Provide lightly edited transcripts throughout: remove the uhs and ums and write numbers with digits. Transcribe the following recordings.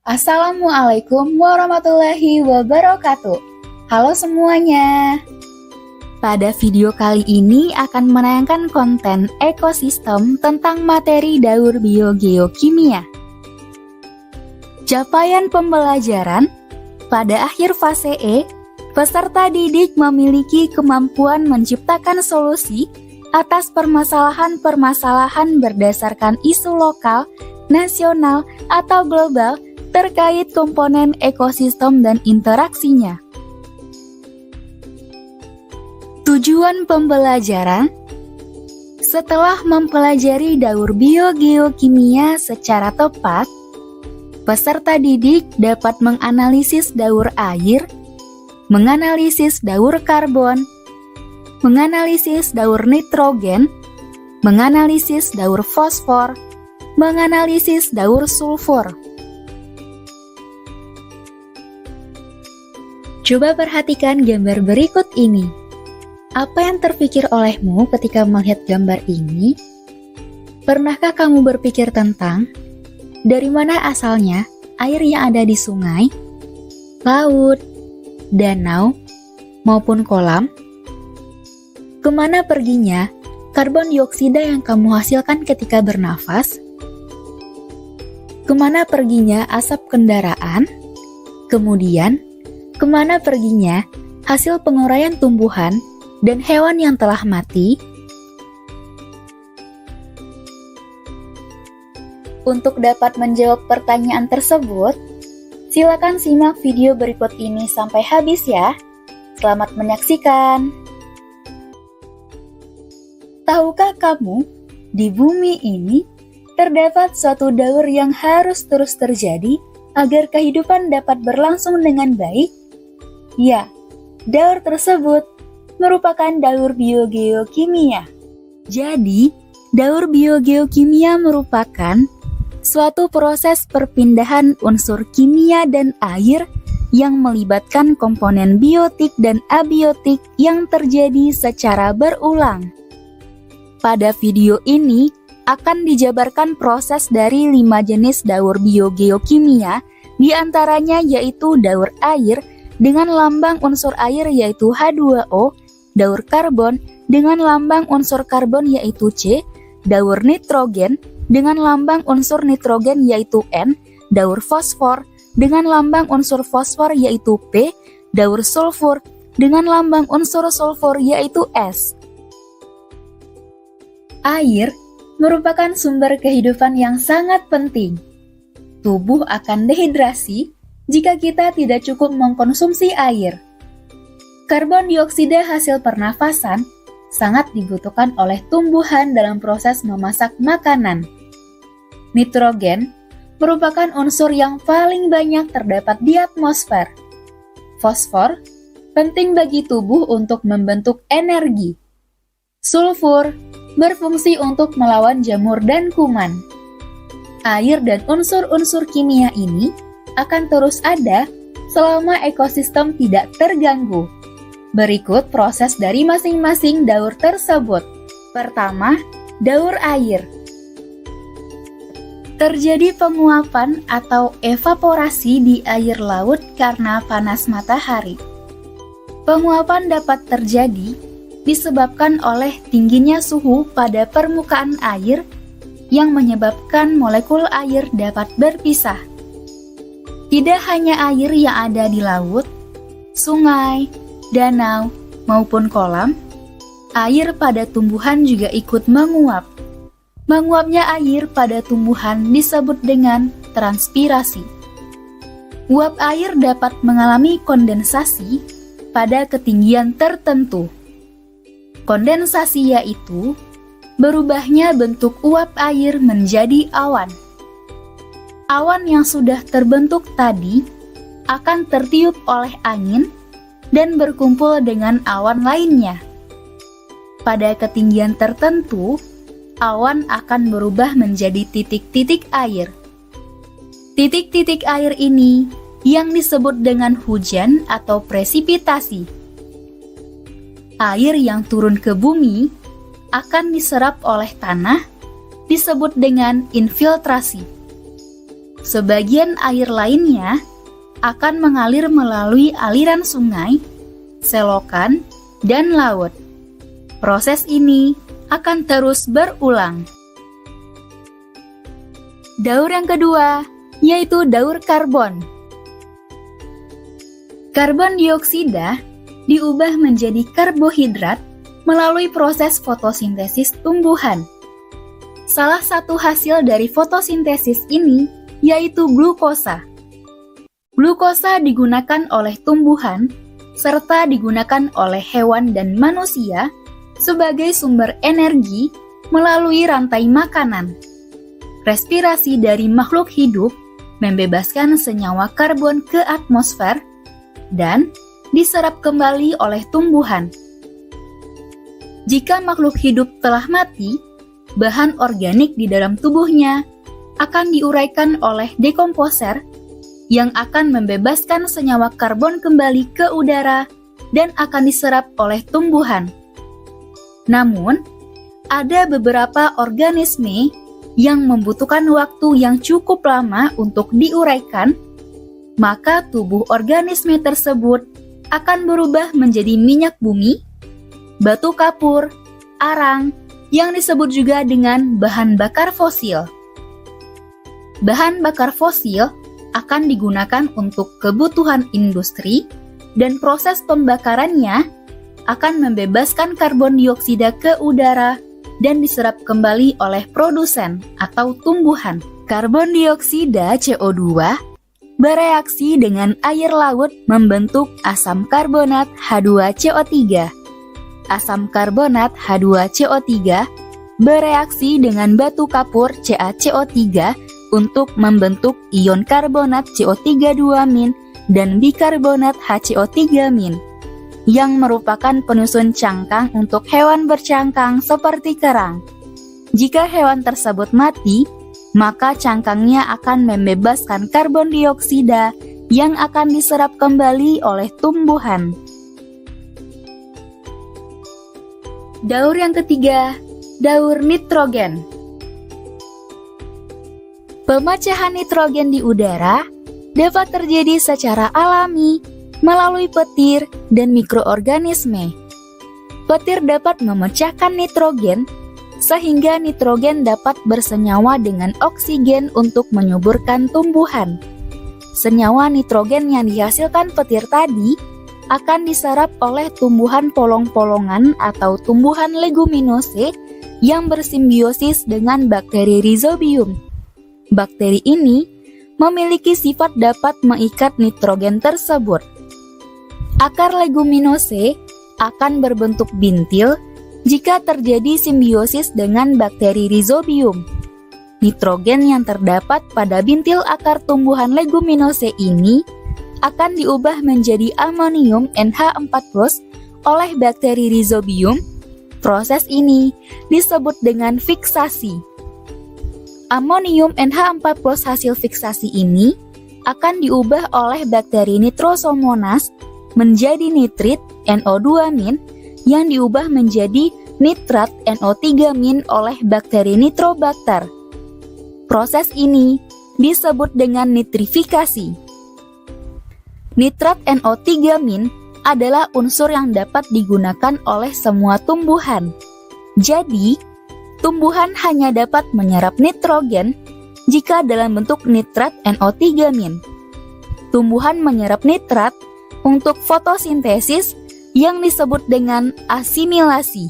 Assalamualaikum warahmatullahi wabarakatuh. Halo semuanya. Pada video kali ini akan menayangkan konten ekosistem tentang materi daur biogeokimia. Capaian pembelajaran pada akhir fase E, peserta didik memiliki kemampuan menciptakan solusi atas permasalahan-permasalahan berdasarkan isu lokal, nasional, atau global terkait komponen ekosistem dan interaksinya. Tujuan pembelajaran: setelah mempelajari daur biogeokimia secara tepat, peserta didik dapat menganalisis daur air, menganalisis daur karbon, menganalisis daur nitrogen, menganalisis daur fosfor, menganalisis daur sulfur. Coba perhatikan gambar berikut ini. Apa yang terpikir olehmu ketika melihat gambar ini? Pernahkah kamu berpikir tentang dari mana asalnya air yang ada di sungai, laut, danau, maupun kolam? Kemana perginya karbon dioksida yang kamu hasilkan ketika bernafas? Kemana perginya asap kendaraan? Kemudian, kemana perginya hasil penguraian tumbuhan dan hewan yang telah mati? Untuk dapat menjawab pertanyaan tersebut, silakan simak video berikut ini sampai habis ya. Selamat menyaksikan. Tahukah kamu, di bumi ini terdapat suatu daur yang harus terus terjadi agar kehidupan dapat berlangsung dengan baik? Ya, daur tersebut merupakan daur biogeokimia. Jadi, daur biogeokimia merupakan suatu proses perpindahan unsur kimia dan air yang melibatkan komponen biotik dan abiotik yang terjadi secara berulang. Pada video ini akan dijabarkan proses dari 5 jenis daur biogeokimia, di antaranya yaitu daur air dengan lambang unsur air yaitu H2O, daur karbon dengan lambang unsur karbon yaitu C, daur nitrogen dengan lambang unsur nitrogen yaitu N, daur fosfor dengan lambang unsur fosfor yaitu P, daur sulfur dengan lambang unsur sulfur yaitu S. Air merupakan sumber kehidupan yang sangat penting. Tubuh akan dehidrasi jika kita tidak cukup mengkonsumsi air. Karbon dioksida hasil pernafasan sangat dibutuhkan oleh tumbuhan dalam proses memasak makanan. Nitrogen merupakan unsur yang paling banyak terdapat di atmosfer. Fosfor penting bagi tubuh untuk membentuk energi. Sulfur berfungsi untuk melawan jamur dan kuman. Air dan unsur-unsur kimia ini akan terus ada selama ekosistem tidak terganggu. Berikut proses dari masing-masing daur tersebut. Pertama, daur air. Terjadi penguapan atau evaporasi di air laut karena panas matahari. Penguapan dapat terjadi disebabkan oleh tingginya suhu pada permukaan air yang menyebabkan molekul air dapat berpisah. Tidak hanya air yang ada di laut, sungai, danau, maupun kolam, air pada tumbuhan juga ikut menguap. Menguapnya air pada tumbuhan disebut dengan transpirasi. Uap air dapat mengalami kondensasi pada ketinggian tertentu. Kondensasi yaitu berubahnya bentuk uap air menjadi awan. Awan yang sudah terbentuk tadi akan tertiup oleh angin dan berkumpul dengan awan lainnya. Pada ketinggian tertentu, awan akan berubah menjadi titik-titik air. Titik-titik air ini yang disebut dengan hujan atau presipitasi. Air yang turun ke bumi akan diserap oleh tanah, disebut dengan infiltrasi. Sebagian air lainnya akan mengalir melalui aliran sungai, selokan, dan laut. Proses ini akan terus berulang. Daur yang kedua, yaitu daur karbon. Karbon dioksida diubah menjadi karbohidrat melalui proses fotosintesis tumbuhan. Salah satu hasil dari fotosintesis ini yaitu glukosa. Glukosa digunakan oleh tumbuhan serta digunakan oleh hewan dan manusia sebagai sumber energi melalui rantai makanan. Respirasi dari makhluk hidup membebaskan senyawa karbon ke atmosfer dan diserap kembali oleh tumbuhan. Jika makhluk hidup telah mati, bahan organik di dalam tubuhnya akan diuraikan oleh dekomposer yang akan membebaskan senyawa karbon kembali ke udara dan akan diserap oleh tumbuhan. Namun, ada beberapa organisme yang membutuhkan waktu yang cukup lama untuk diuraikan, maka tubuh organisme tersebut akan berubah menjadi minyak bumi, batu kapur, arang, yang disebut juga dengan bahan bakar fosil. Bahan bakar fosil akan digunakan untuk kebutuhan industri dan proses pembakarannya akan membebaskan karbon dioksida ke udara dan diserap kembali oleh produsen atau tumbuhan. Karbon dioksida CO2 bereaksi dengan air laut membentuk asam karbonat H2CO3. Asam karbonat H2CO3 bereaksi dengan batu kapur CaCO3 untuk membentuk ion karbonat CO3-2- dan bikarbonat HCO3- yang merupakan penyusun cangkang untuk hewan bercangkang seperti kerang. Jika hewan tersebut mati, maka cangkangnya akan membebaskan karbon dioksida yang akan diserap kembali oleh tumbuhan. Daur yang ketiga, daur nitrogen. Pemecahan nitrogen di udara dapat terjadi secara alami melalui petir dan mikroorganisme. Petir dapat memecahkan nitrogen sehingga nitrogen dapat bersenyawa dengan oksigen untuk menyuburkan tumbuhan. Senyawa nitrogen yang dihasilkan petir tadi akan diserap oleh tumbuhan polong-polongan atau tumbuhan leguminose yang bersimbiosis dengan bakteri Rhizobium. Bakteri ini memiliki sifat dapat mengikat nitrogen tersebut. Akar leguminose akan berbentuk bintil jika terjadi simbiosis dengan bakteri Rhizobium. Nitrogen yang terdapat pada bintil akar tumbuhan leguminose ini akan diubah menjadi amonium NH4+ oleh bakteri Rhizobium. Proses ini disebut dengan fiksasi. Amonium NH4+ hasil fiksasi ini akan diubah oleh bakteri Nitrosomonas menjadi nitrit NO2- yang diubah menjadi nitrat NO3- oleh bakteri Nitrobacter. Proses ini disebut dengan nitrifikasi. Nitrat NO3- adalah unsur yang dapat digunakan oleh semua tumbuhan. Jadi, tumbuhan hanya dapat menyerap nitrogen jika dalam bentuk nitrat NO3-. Tumbuhan menyerap nitrat untuk fotosintesis yang disebut dengan asimilasi.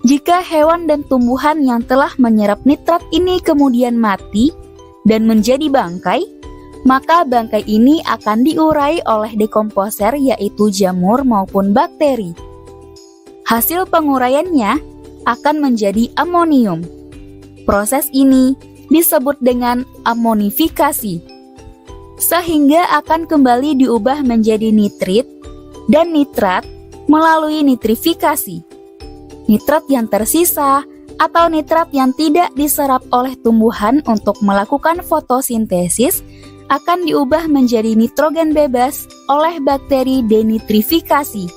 Jika hewan dan tumbuhan yang telah menyerap nitrat ini kemudian mati dan menjadi bangkai, maka bangkai ini akan diurai oleh dekomposer yaitu jamur maupun bakteri. Hasil penguraiannya akan menjadi amonium. Proses ini disebut dengan amonifikasi, sehingga akan kembali diubah menjadi nitrit dan nitrat melalui nitrifikasi. Nitrat yang tersisa atau nitrat yang tidak diserap oleh tumbuhan untuk melakukan fotosintesis akan diubah menjadi nitrogen bebas oleh bakteri denitrifikasi.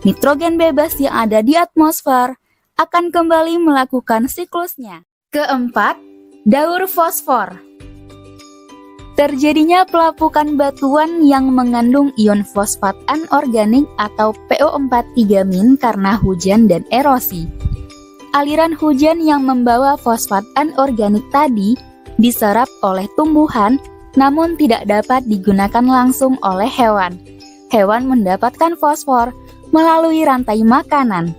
Nitrogen bebas yang ada di atmosfer akan kembali melakukan siklusnya. Keempat, daur fosfor. Terjadinya pelapukan batuan yang mengandung ion fosfat anorganik atau PO43- karena hujan dan erosi. Aliran hujan yang membawa fosfat anorganik tadi diserap oleh tumbuhan, namun tidak dapat digunakan langsung oleh hewan. Hewan mendapatkan fosfor melalui rantai makanan.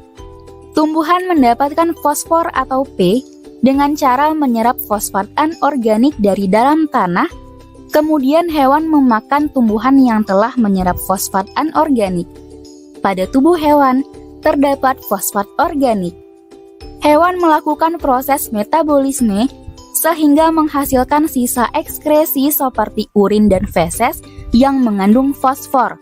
Tumbuhan mendapatkan fosfor atau P dengan cara menyerap fosfat anorganik dari dalam tanah. Kemudian hewan memakan tumbuhan yang telah menyerap fosfat anorganik. Pada tubuh hewan terdapat fosfat organik. Hewan melakukan proses metabolisme sehingga menghasilkan sisa ekskresi seperti urin dan feses yang mengandung fosfor.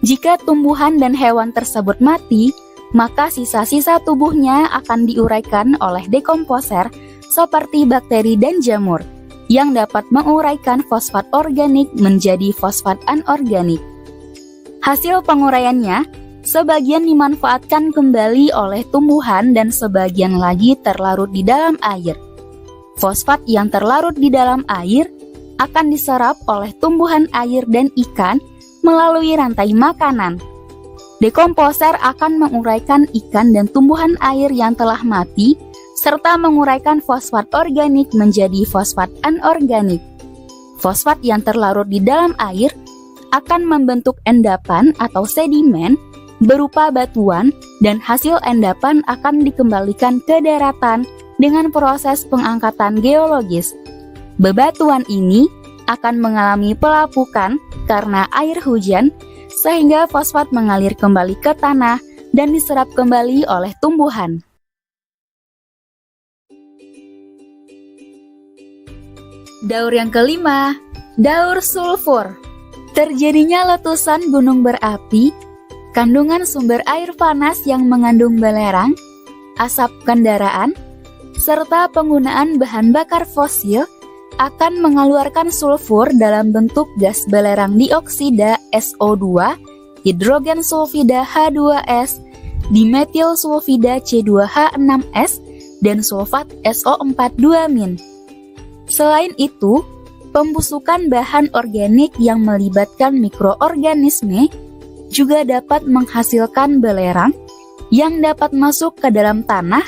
Jika tumbuhan dan hewan tersebut mati, maka sisa-sisa tubuhnya akan diuraikan oleh dekomposer seperti bakteri dan jamur, yang dapat menguraikan fosfat organik menjadi fosfat anorganik. Hasil penguraiannya, sebagian dimanfaatkan kembali oleh tumbuhan dan sebagian lagi terlarut di dalam air. Fosfat yang terlarut di dalam air akan diserap oleh tumbuhan air dan ikan melalui rantai makanan. Dekomposer akan menguraikan ikan dan tumbuhan air yang telah mati serta menguraikan fosfat organik menjadi fosfat anorganik. Fosfat yang terlarut di dalam air akan membentuk endapan atau sedimen berupa batuan dan hasil endapan akan dikembalikan ke daratan dengan proses pengangkatan geologis. Bebatuan ini akan mengalami pelapukan karena air hujan sehingga fosfat mengalir kembali ke tanah dan diserap kembali oleh tumbuhan. Daur yang kelima, daur sulfur. Terjadinya letusan gunung berapi, kandungan sumber air panas yang mengandung belerang, asap kendaraan, serta penggunaan bahan bakar fosil akan mengeluarkan sulfur dalam bentuk gas belerang dioksida SO2, hidrogen sulfida H2S, dimetil sulfida C2H6S, dan sulfat SO4 2-. Selain itu, pembusukan bahan organik yang melibatkan mikroorganisme juga dapat menghasilkan belerang yang dapat masuk ke dalam tanah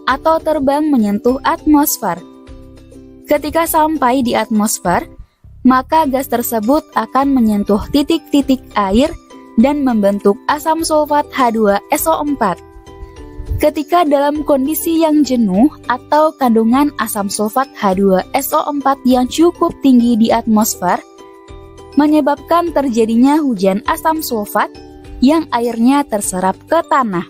atau terbang menyentuh atmosfer. Ketika sampai di atmosfer, maka gas tersebut akan menyentuh titik-titik air dan membentuk asam sulfat H2SO4. Ketika dalam kondisi yang jenuh atau kandungan asam sulfat H2SO4 yang cukup tinggi di atmosfer, menyebabkan terjadinya hujan asam sulfat yang airnya terserap ke tanah.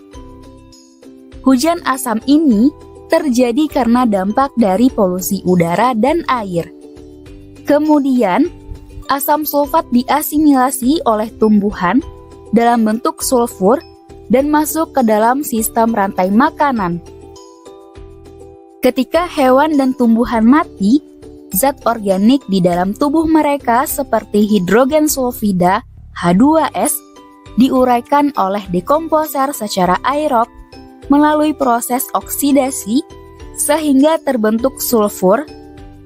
Hujan asam ini terjadi karena dampak dari polusi udara dan air. Kemudian, asam sulfat diasimilasi oleh tumbuhan dalam bentuk sulfur dan masuk ke dalam sistem rantai makanan. Ketika hewan dan tumbuhan mati, zat organik di dalam tubuh mereka seperti hidrogen sulfida H2S diuraikan oleh dekomposer secara aerob melalui proses oksidasi sehingga terbentuk sulfur.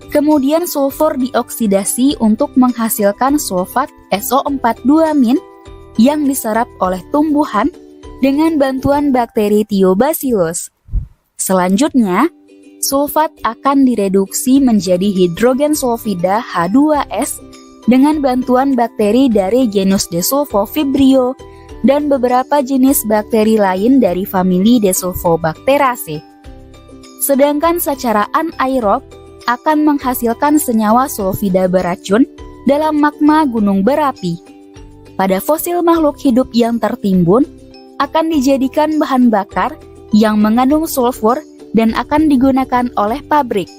Kemudian sulfur dioksidasi untuk menghasilkan sulfat SO4 2- yang diserap oleh tumbuhan dengan bantuan bakteri Thiobacillus. Selanjutnya, sulfat akan direduksi menjadi hidrogen sulfida H2S dengan bantuan bakteri dari genus Desulfovibrio dan beberapa jenis bakteri lain dari famili Desulfobacteraceae. Sedangkan secara anaerob akan menghasilkan senyawa sulfida beracun dalam magma gunung berapi. Pada fosil makhluk hidup yang tertimbun, akan dijadikan bahan bakar yang mengandung sulfur dan akan digunakan oleh pabrik.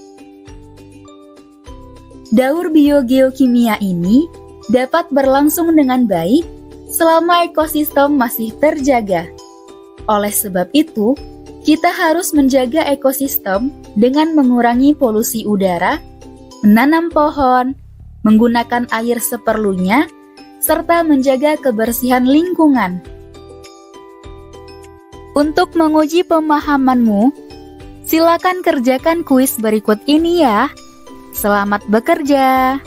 Daur biogeokimia ini dapat berlangsung dengan baik selama ekosistem masih terjaga. Oleh sebab itu, kita harus menjaga ekosistem dengan mengurangi polusi udara, menanam pohon, menggunakan air seperlunya, serta menjaga kebersihan lingkungan. Untuk menguji pemahamanmu, silakan kerjakan kuis berikut ini ya. Selamat bekerja!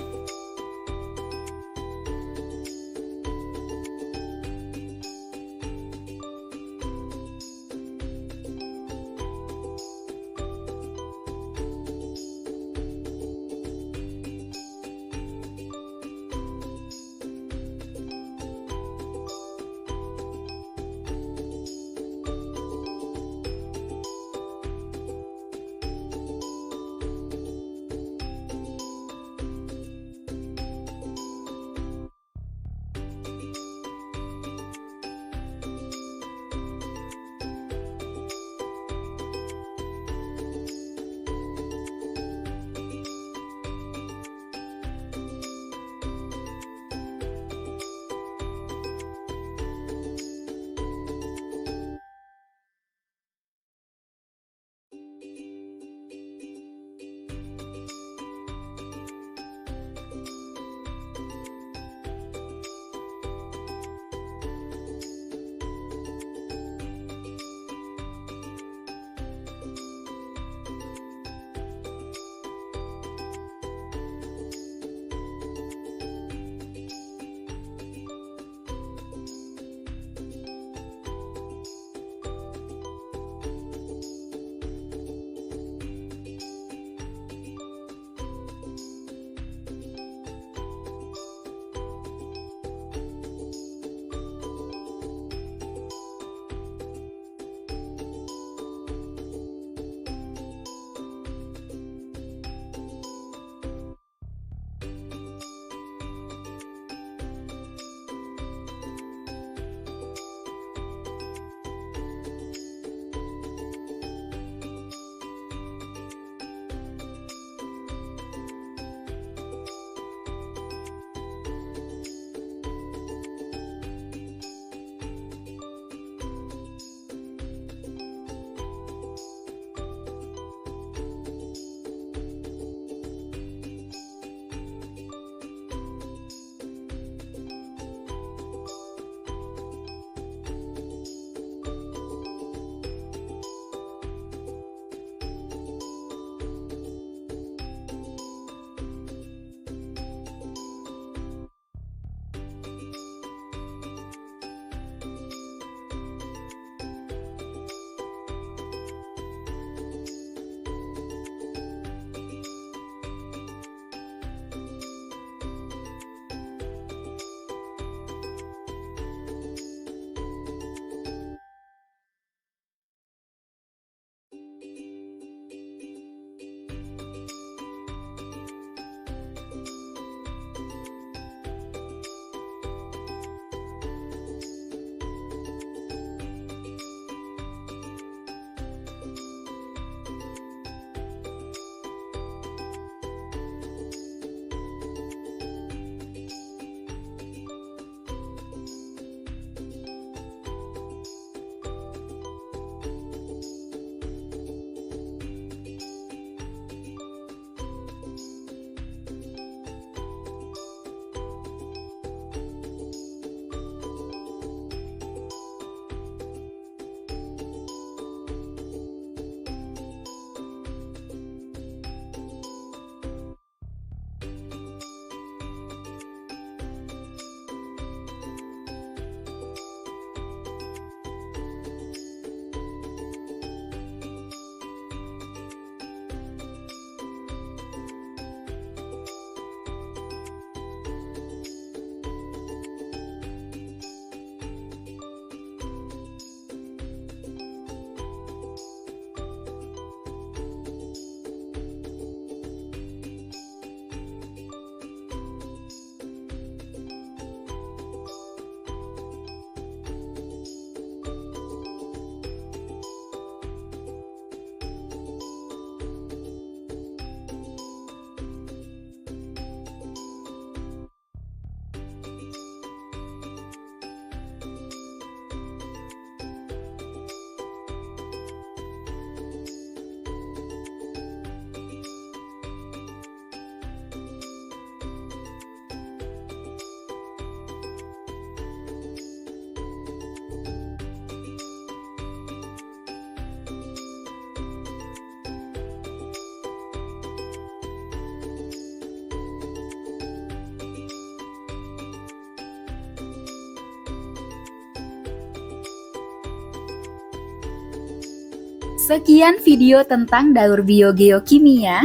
Sekian video tentang daur biogeokimia.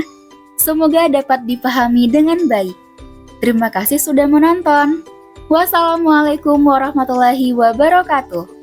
Semoga dapat dipahami dengan baik. Terima kasih sudah menonton. Wassalamualaikum warahmatullahi wabarakatuh.